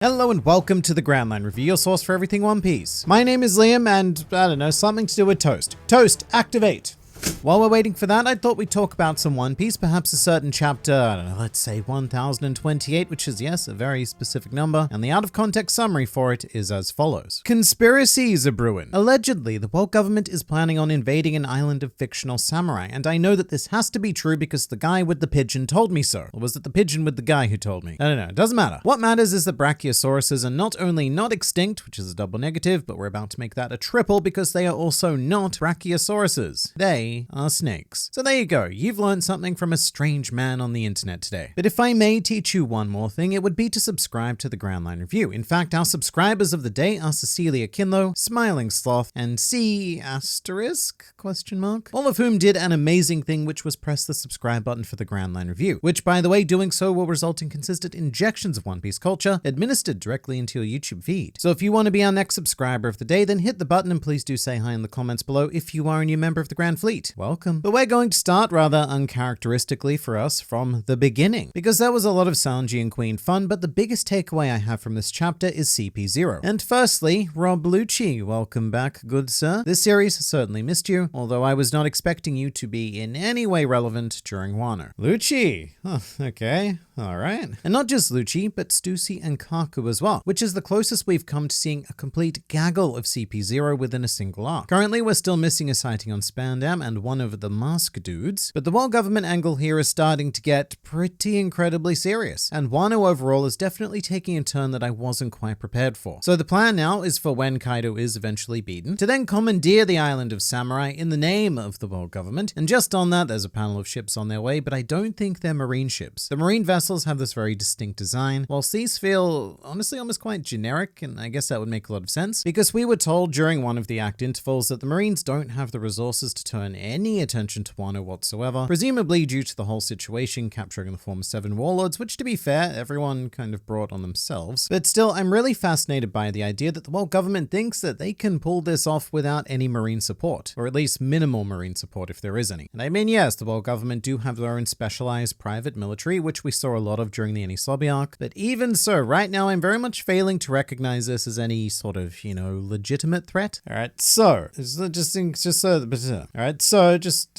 Hello and welcome to the Grand Line Review, your source for everything One Piece. My name is Liam and, I don't know, something to do with toast. Toast, activate! While we're waiting for that, I thought we'd talk about some One Piece, perhaps a certain chapter, I don't know, let's say 1028, which is, yes, a very specific number, and the out-of-context summary for it is as follows. Conspiracies are brewing. Allegedly, the world government is planning on invading an island of fictional samurai, and I know that this has to be true because the guy with the pigeon told me so. Or was it the pigeon with the guy who told me? I don't know, it doesn't matter. What matters is that brachiosauruses are not only not extinct, which is a double negative, but we're about to make that a triple because they are also not brachiosauruses. They are snakes. So there you go, you've learned something from a strange man on the internet today. But if I may teach you one more thing, it would be to subscribe to the Grand Line Review. In fact, our subscribers of the day are Cecilia Kinlow, Smiling Sloth, and C**? All of whom did an amazing thing, which was press the subscribe button for the Grand Line Review, which, by the way, doing so will result in consistent injections of One Piece culture administered directly into your YouTube feed. So if you want to be our next subscriber of the day, then hit the button and please do say hi in the comments below if you are a new member of the Grand Fleet. Welcome. But we're going to start rather uncharacteristically for us from the beginning, because there was a lot of Sanji and Queen fun, but the biggest takeaway I have from this chapter is CP0. And firstly, Rob Lucci, welcome back, good sir. This series has certainly missed you, although I was not expecting you to be in any way relevant during Wano. Lucci, oh, okay. Alright. And not just Lucci, but Stussy and Kaku as well, which is the closest we've come to seeing a complete gaggle of CP0 within a single arc. Currently, we're still missing a sighting on Spandam and one of the mask dudes, but the world government angle here is starting to get pretty incredibly serious, and Wano overall is definitely taking a turn that I wasn't quite prepared for. So the plan now is for when Kaido is eventually beaten, to then commandeer the island of Samurai in the name of the world government, and just on that, there's a panel of ships on their way, but I don't think they're marine ships. The marine vessels have this very distinct design, whilst these feel honestly almost quite generic, and I guess that would make a lot of sense, because we were told during one of the act intervals that the Marines don't have the resources to turn any attention to Wano whatsoever, presumably due to the whole situation capturing the former 7 warlords, which to be fair, everyone kind of brought on themselves. But still, I'm really fascinated by the idea that the world government thinks that they can pull this off without any marine support, or at least minimal marine support if there is any. And I mean, yes, the world government do have their own specialized private military, which we saw a lot of during the Enies Lobby arc, but even so, right now I'm very much failing to recognize this as any sort of, legitimate threat. Alright, so, just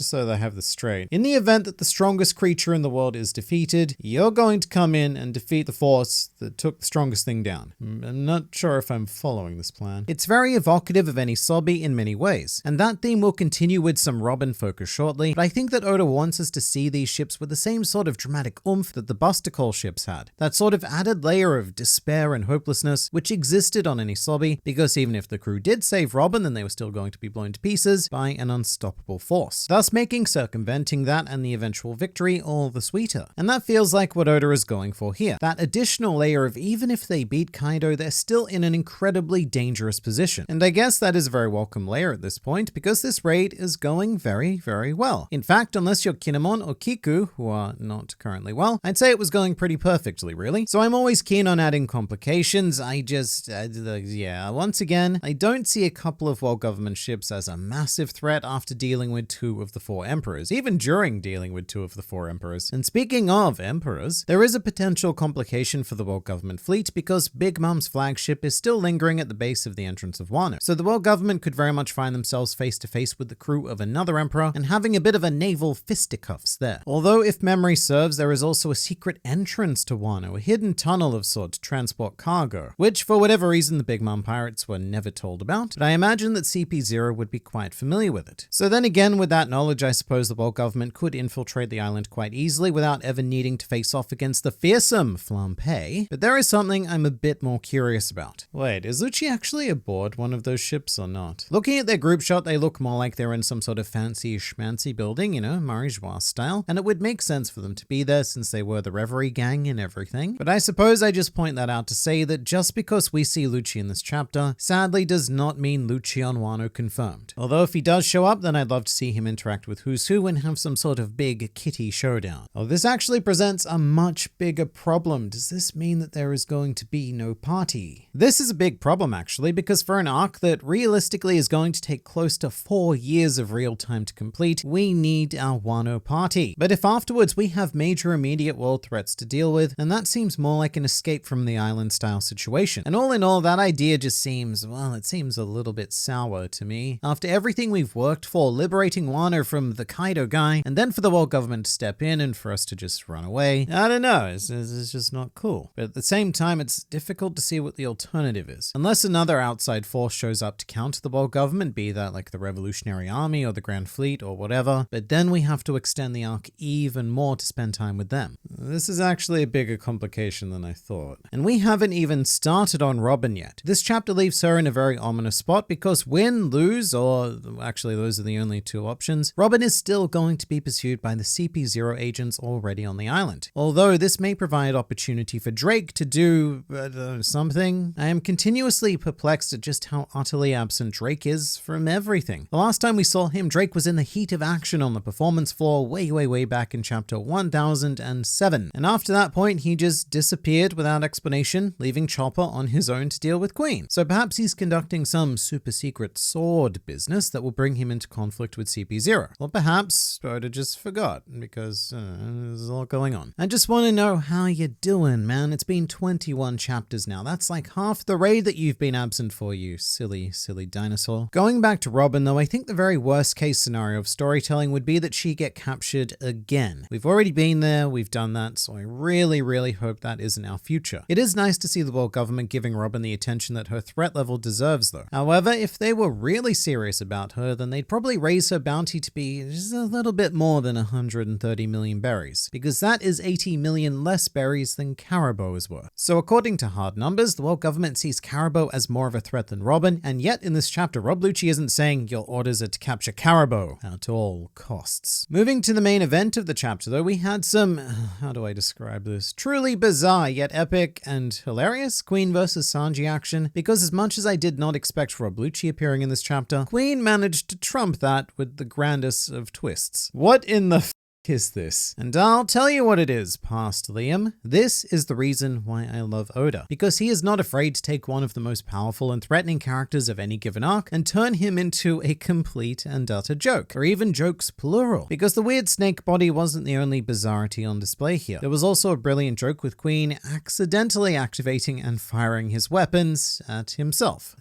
so that I have this straight. In the event that the strongest creature in the world is defeated, you're going to come in and defeat the force that took the strongest thing down. I'm not sure if I'm following this plan. It's very evocative of Enies Lobby in many ways, and that theme will continue with some Robin focus shortly, but I think that Oda wants us to see these ships with the same sort of dramatic oomph that the Buster Call ships had. That sort of added layer of despair and hopelessness which existed on Enies Lobby, because even if the crew did save Robin, then they were still going to be blown to pieces by an unstoppable force, thus making circumventing that and the eventual victory all the sweeter. And that feels like what Oda is going for here. That additional layer of even if they beat Kaido, they're still in an incredibly dangerous position. And I guess that is a very welcome layer at this point, because this raid is going very, very well. In fact, unless you're Kinemon or Kiku, who are not currently well, I'd say it was going pretty perfectly, really. So I'm always keen on adding complications. Once again, I don't see a couple of world government ships as a massive threat after dealing with 2 of the 4 emperors, even during dealing with 2 of the 4 emperors. And speaking of emperors, there is a potential complication for the world government fleet because Big Mom's flagship is still lingering at the base of the entrance of Wano. So the world government could very much find themselves face to face with the crew of another emperor and having a bit of a naval fisticuffs there. Although if memory serves, there is also a secret entrance to Wano, a hidden tunnel of sorts to transport cargo, which for whatever reason the Big Mom pirates were never told about, but I imagine that CP0 would be quite familiar with it. So then again, with that knowledge, I suppose the world government could infiltrate the island quite easily without ever needing to face off against the fearsome Flampe. But there is something I'm a bit more curious about. Wait, is Lucci actually aboard one of those ships or not? Looking at their group shot, they look more like they're in some sort of fancy schmancy building, Marie-Joie style, and it would make sense for them to be there since they were the Reverie gang and everything. But I suppose I just point that out to say that just because we see Lucci in this chapter, sadly does not mean Lucci on Wano confirmed. Although if he does show up, then I'd love to see him interact with Who's Who and have some sort of big kitty showdown. Oh, this actually presents a much bigger problem. Does this mean that there is going to be no party? This is a big problem actually, because for an arc that realistically is going to take close to 4 years of real time to complete, we need our Wano party. But if afterwards we have major immediate world threats to deal with, and that seems more like an escape from the island style situation. And all in all, that idea just seems, well, it seems a little bit sour to me. After everything we've worked for, liberating Wano from the Kaido guy, and then for the world government to step in and for us to just run away, I don't know, it's just not cool. But at the same time, it's difficult to see what the alternative is. Unless another outside force shows up to counter the world government, be that like the Revolutionary Army or the Grand Fleet or whatever, but then we have to extend the arc even more to spend time with them. This is actually a bigger complication than I thought. And we haven't even started on Robin yet. This chapter leaves her in a very ominous spot because win, lose, or actually those are the only two options, Robin is still going to be pursued by the CP0 agents already on the island. Although this may provide opportunity for Drake to do something, I am continuously perplexed at just how utterly absent Drake is from everything. The last time we saw him, Drake was in the heat of action on the performance floor way back in chapter 1007. And after that point, he just disappeared without explanation, leaving Chopper on his own to deal with Queen. So perhaps he's conducting some super secret sword business that will bring him into conflict with CP0. Or perhaps Oda just forgot because there's a lot going on. I just want to know how you're doing, man. It's been 21 chapters now. That's like half the raid that you've been absent for, you silly dinosaur. Going back to Robin though, I think the very worst case scenario of storytelling would be that she get captured again. We've already been there, we've done that, so I really hope that isn't our future. It is nice to see the world government giving Robin the attention that her threat level deserves though. However, if they were really serious about her, then they'd probably raise her bounty to be just a little bit more than 130 million berries, because that is 80 million less berries than Caribou is worth. So according to hard numbers, the world government sees Caribou as more of a threat than Robin, and yet in this chapter, Rob Lucci isn't saying your orders are to capture Caribou at all costs. Moving to the main event of the chapter though, we had some, how do I describe this? Truly bizarre yet epic and hilarious Queen versus Sanji action, because as much as I did not expect Rob Lucci appearing in this chapter, Queen managed to trump that with the grandest of twists. What in the is this? And I'll tell you what it is, past Liam. This is the reason why I love Oda, because he is not afraid to take one of the most powerful and threatening characters of any given arc and turn him into a complete and utter joke, or even jokes plural, because the weird snake body wasn't the only bizarrity on display here. There was also a brilliant joke with Queen accidentally activating and firing his weapons at himself.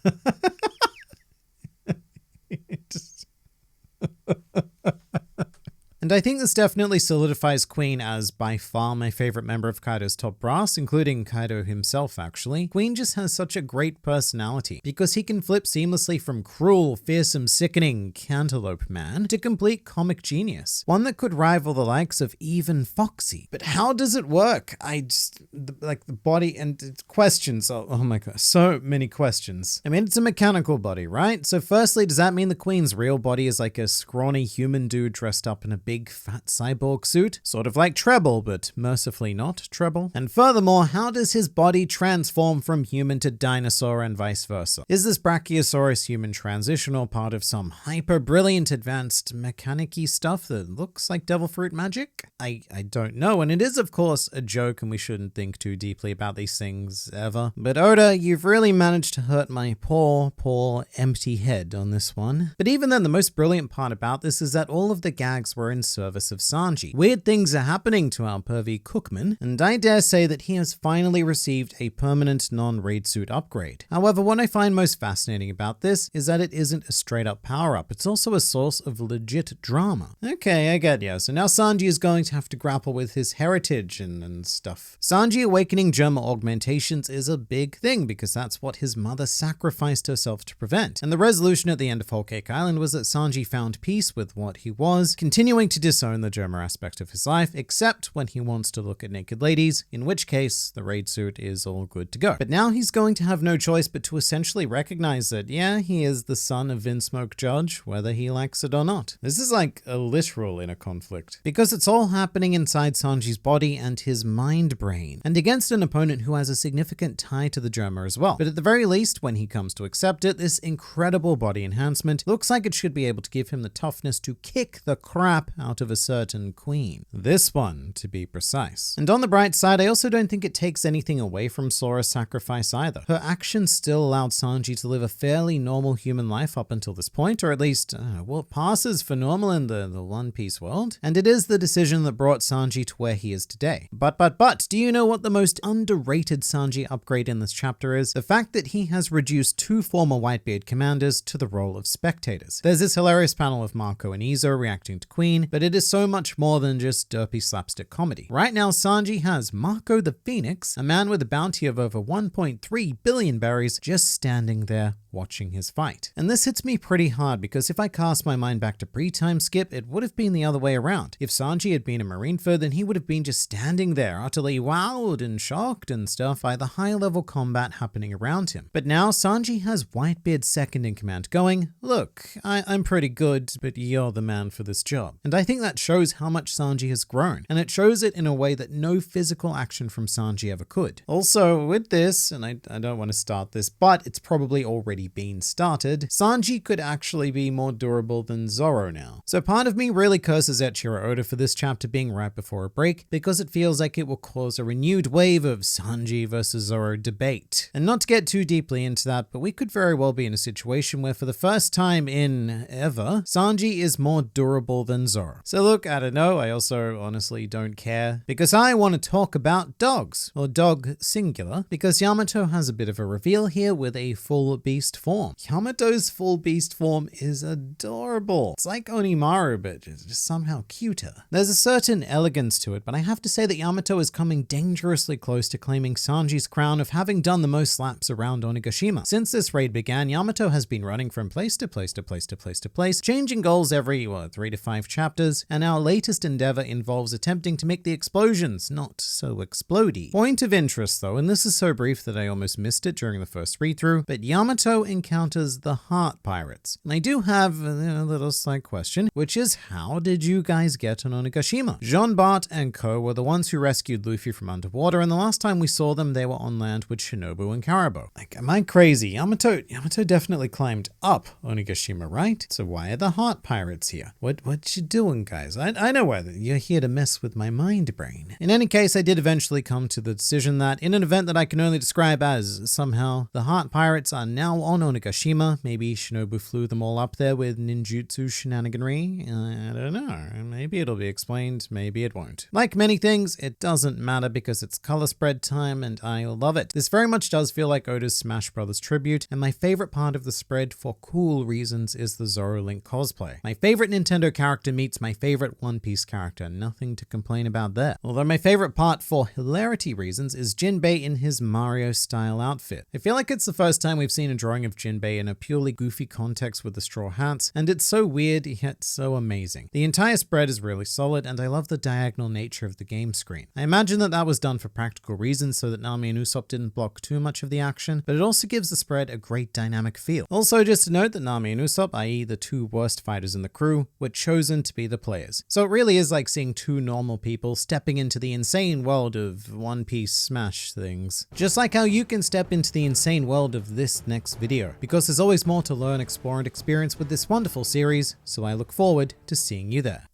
And I think this definitely solidifies Queen as by far my favorite member of Kaido's top brass, including Kaido himself actually. Queen just has such a great personality, because he can flip seamlessly from cruel, fearsome, sickening cantaloupe man to complete comic genius. One that could rival the likes of even Foxy. But how does it work? Like the body and questions. Oh my god, so many questions. I mean, it's a mechanical body, right? So firstly, does that mean the Queen's real body is like a scrawny human dude dressed up in a big fat cyborg suit, sort of like Treble, but mercifully not Treble? And furthermore, how does his body transform from human to dinosaur and vice versa? Is this Brachiosaurus human transitional part of some hyper brilliant advanced mechanic-y stuff that looks like devil fruit magic? I don't know, and it is of course a joke and we shouldn't think too deeply about these things ever. But Oda, you've really managed to hurt my poor empty head on this one. But even then, the most brilliant part about this is that all of the gags were in service of Sanji. Weird things are happening to our pervy Cookman, and I dare say that he has finally received a permanent non-raid suit upgrade. However, what I find most fascinating about this is that it isn't a straight up power-up, it's also a source of legit drama. Okay, I get ya. So now Sanji is going to have to grapple with his heritage and stuff. Sanji awakening germ augmentations is a big thing, because that's what his mother sacrificed herself to prevent. And the resolution at the end of Whole Cake Island was that Sanji found peace with what he was, continuing to disown the Germa aspect of his life, except when he wants to look at naked ladies, in which case the raid suit is all good to go. But now he's going to have no choice but to essentially recognize that, yeah, he is the son of Vinsmoke Judge, whether he likes it or not. This is like a literal inner conflict, because it's all happening inside Sanji's body and his mind brain, and against an opponent who has a significant tie to the Germa as well. But at the very least, when he comes to accept it, this incredible body enhancement looks like it should be able to give him the toughness to kick the crap out out of a certain queen. This one, to be precise. And on the bright side, I also don't think it takes anything away from Sora's sacrifice either. Her actions still allowed Sanji to live a fairly normal human life up until this point, or at least what passes for normal in the One Piece world. And it is the decision that brought Sanji to where he is today. But, do you know what the most underrated Sanji upgrade in this chapter is? The fact that he has reduced 2 former Whitebeard commanders to the role of spectators. There's this hilarious panel of Marco and Izo reacting to Queen, but it is so much more than just derpy slapstick comedy. Right now, Sanji has Marco the Phoenix, a man with a bounty of over 1.3 billion berries, just standing there watching his fight. And this hits me pretty hard because if I cast my mind back to pre-time skip, it would have been the other way around. If Sanji had been a Marineford, then he would have been just standing there, utterly wowed and shocked and stuff by the high-level combat happening around him. But now Sanji has Whitebeard's second in command going, look, I'm pretty good, but you're the man for this job. And I think that shows how much Sanji has grown, and it shows it in a way that no physical action from Sanji ever could. Also, with this, and I don't want to start this, but it's probably already been started, Sanji could actually be more durable than Zoro now. So part of me really curses at Eiichiro Oda for this chapter being right before a break, because it feels like it will cause a renewed wave of Sanji versus Zoro debate. And not to get too deeply into that, but we could very well be in a situation where for the first time in ever, Sanji is more durable than Zoro. So look, I don't know, I also honestly don't care, because I want to talk about dogs, or dog singular, because Yamato has a bit of a reveal here with a full beast form. Yamato's full beast form is adorable. It's like Onimaru, but just somehow cuter. There's a certain elegance to it, but I have to say that Yamato is coming dangerously close to claiming Sanji's crown of having done the most laps around Onigashima. Since this raid began, Yamato has been running from place to place to place to place to place, changing goals every, 3 to 5 chapters, and our latest endeavor involves attempting to make the explosions not so explodey. Point of interest though, and this is so brief that I almost missed it during the first read-through, but Yamato encounters the Heart Pirates. And I do have a little slight question, which is how did you guys get on Onigashima? Jean Bart and co were the ones who rescued Luffy from underwater, and the last time we saw them, they were on land with Shinobu and Karabo. Like, am I crazy? Yamato definitely climbed up Onigashima, right? So why are the Heart Pirates here? What you doing, guys? I know why you're here to mess with my mind brain. In any case, I did eventually come to the decision that in an event that I can only describe as somehow the Heart Pirates are now on Onigashima. Maybe Shinobu flew them all up there with ninjutsu shenaniganry. I don't know. Maybe it'll be explained, maybe it won't. Like many things, it doesn't matter because it's color spread time and I love it. This very much does feel like Oda's Smash Brothers tribute, and my favorite part of the spread for cool reasons is the Zoro Link cosplay. My favorite Nintendo character meets my favorite One Piece character. Nothing to complain about there. Although my favorite part for hilarity reasons is Jinbei in his Mario style outfit. I feel like it's the first time we've seen a drawing of Jinbei in a purely goofy context with the straw hats, and it's so weird yet so amazing. The entire spread is really solid, and I love the diagonal nature of the game screen. I imagine that was done for practical reasons so that Nami and Usopp didn't block too much of the action, but it also gives the spread a great dynamic feel. Also, just to note that Nami and Usopp, i.e. the 2 worst fighters in the crew, were chosen to be the players. So it really is like seeing 2 normal people stepping into the insane world of One Piece Smash things. Just like how you can step into the insane world of this next video, because there's always more to learn, explore, and experience with this wonderful series, so I look forward to seeing you there.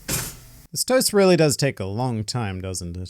This toast really does take a long time, doesn't it?